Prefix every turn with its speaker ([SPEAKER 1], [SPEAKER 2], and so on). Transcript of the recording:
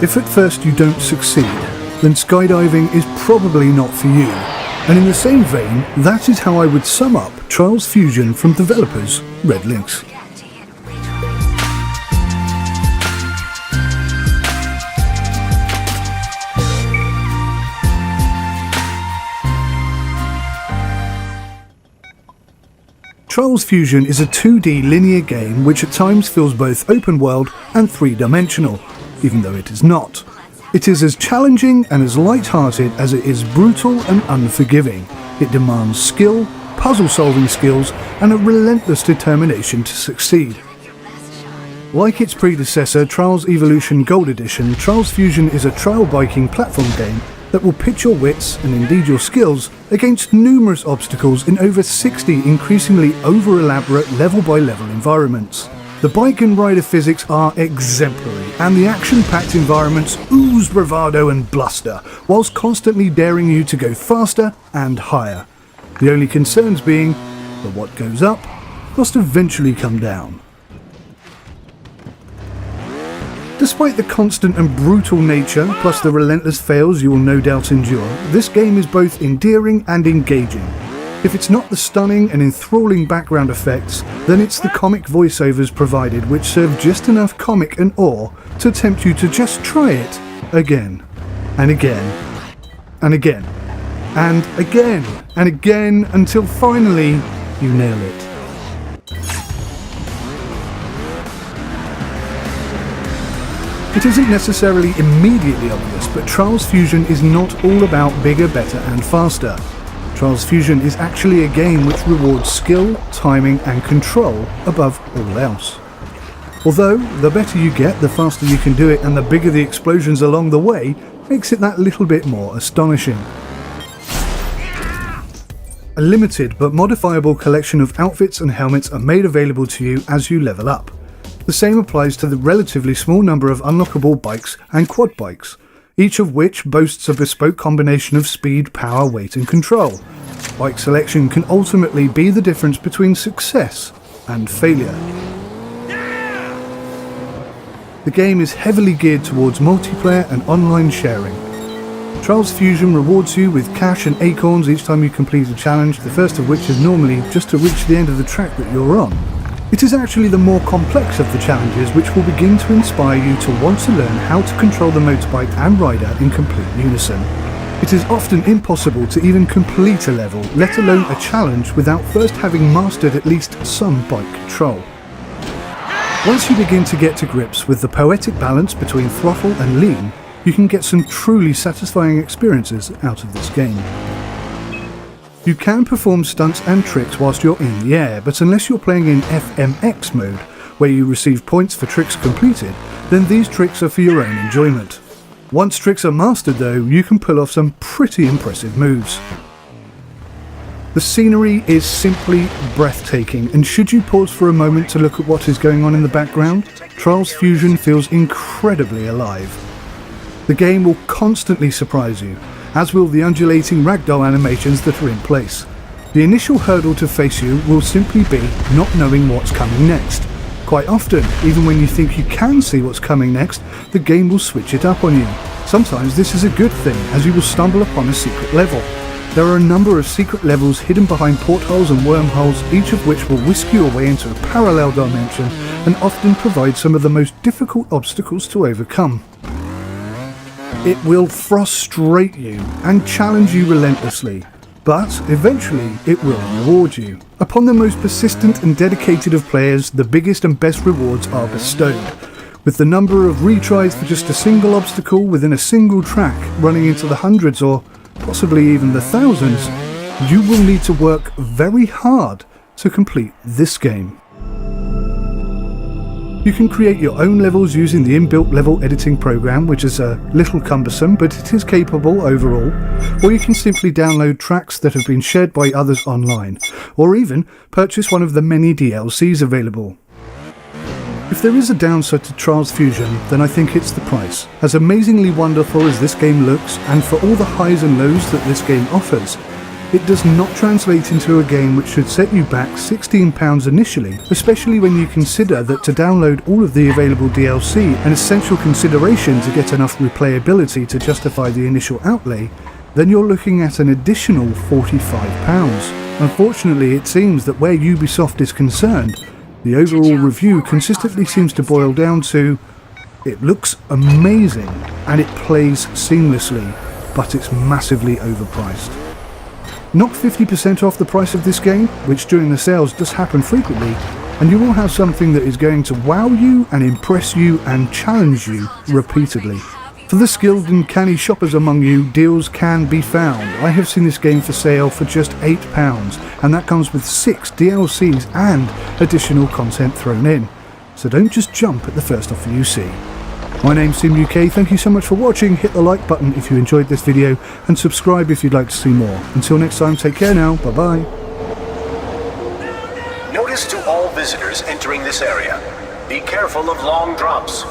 [SPEAKER 1] If at first you don't succeed, then skydiving is probably not for you. And in the same vein, that is how I would sum up Trials Fusion from developers Red Lynx. Trials Fusion is a 2D linear game which at times feels both open world and three-dimensional, even though it is not. It is as challenging and as light-hearted as it is brutal and unforgiving. It demands skill, puzzle-solving skills, and a relentless determination to succeed. Like its predecessor, Trials Evolution Gold Edition, Trials Fusion is a trail biking platform game that will pit your wits, and indeed your skills, against numerous obstacles in over 60 increasingly over-elaborate level-by-level environments. The bike and rider physics are exemplary, and the action-packed environments ooze bravado and bluster, whilst constantly daring you to go faster and higher. The only concerns being that what goes up must eventually come down. Despite the constant and brutal nature, plus the relentless fails you will no doubt endure, this game is both endearing and engaging. If it's not the stunning and enthralling background effects, then it's the comic voiceovers provided which serve just enough comic and awe to tempt you to just try it again, and again, and again, and again, and again, until finally you nail it. It isn't necessarily immediately obvious, but Trials Fusion is not all about bigger, better and faster. Trials Fusion is actually a game which rewards skill, timing and control above all else. Although, the better you get, the faster you can do it, and the bigger the explosions along the way makes it that little bit more astonishing. A limited but modifiable collection of outfits and helmets are made available to you as you level up. The same applies to the relatively small number of unlockable bikes and quad bikes, each of which boasts a bespoke combination of speed, power, weight and control. Bike selection can ultimately be the difference between success and failure. The game is heavily geared towards multiplayer and online sharing. Trials Fusion rewards you with cash and acorns each time you complete a challenge, the first of which is normally just to reach the end of the track that you're on. It is actually the more complex of the challenges which will begin to inspire you to want to learn how to control the motorbike and rider in complete unison. It is often impossible to even complete a level, let alone a challenge, without first having mastered at least some bike control. Once you begin to get to grips with the poetic balance between throttle and lean, you can get some truly satisfying experiences out of this game. You can perform stunts and tricks whilst you're in the air, but unless you're playing in FMX mode, where you receive points for tricks completed, then these tricks are for your own enjoyment. Once tricks are mastered though, you can pull off some pretty impressive moves. The scenery is simply breathtaking, and should you pause for a moment to look at what is going on in the background, Trials Fusion feels incredibly alive. The game will constantly surprise you, as will the undulating ragdoll animations that are in place. The initial hurdle to face you will simply be not knowing what's coming next. Quite often, even when you think you can see what's coming next, the game will switch it up on you. Sometimes this is a good thing, as you will stumble upon a secret level. There are a number of secret levels hidden behind portholes and wormholes, each of which will whisk you away into a parallel dimension and often provide some of the most difficult obstacles to overcome. It will frustrate you and challenge you relentlessly, but eventually it will reward you. Upon the most persistent and dedicated of players, the biggest and best rewards are bestowed. With the number of retries for just a single obstacle within a single track running into the hundreds or possibly even the thousands, you will need to work very hard to complete this game. You can create your own levels using the inbuilt level editing program, which is a little cumbersome, but it is capable overall, or you can simply download tracks that have been shared by others online, or even purchase one of the many DLCs available. If there is a downside to Trials Fusion, then I think it's the price. As amazingly wonderful as this game looks, and for all the highs and lows that this game offers, it does not translate into a game which should set you back £16 initially, especially when you consider that to download all of the available DLC, an essential consideration to get enough replayability to justify the initial outlay, then you're looking at an additional £45. Unfortunately, it seems that where Ubisoft is concerned, the overall review consistently seems to boil down to, it looks amazing and it plays seamlessly, but it's massively overpriced. Knock 50% off the price of this game, which during the sales does happen frequently, and you will have something that is going to wow you and impress you and challenge you repeatedly. For the skilled and canny shoppers among you, deals can be found. I have seen this game for sale for just £8, and that comes with 6 DLCs and additional content thrown in. So don't just jump at the first offer you see. My name's SimUK, thank you so much for watching. Hit the like button if you enjoyed this video, and subscribe if you'd like to see more. Until next time, take care now, bye bye.
[SPEAKER 2] Notice to all visitors entering this area: be careful of long drops.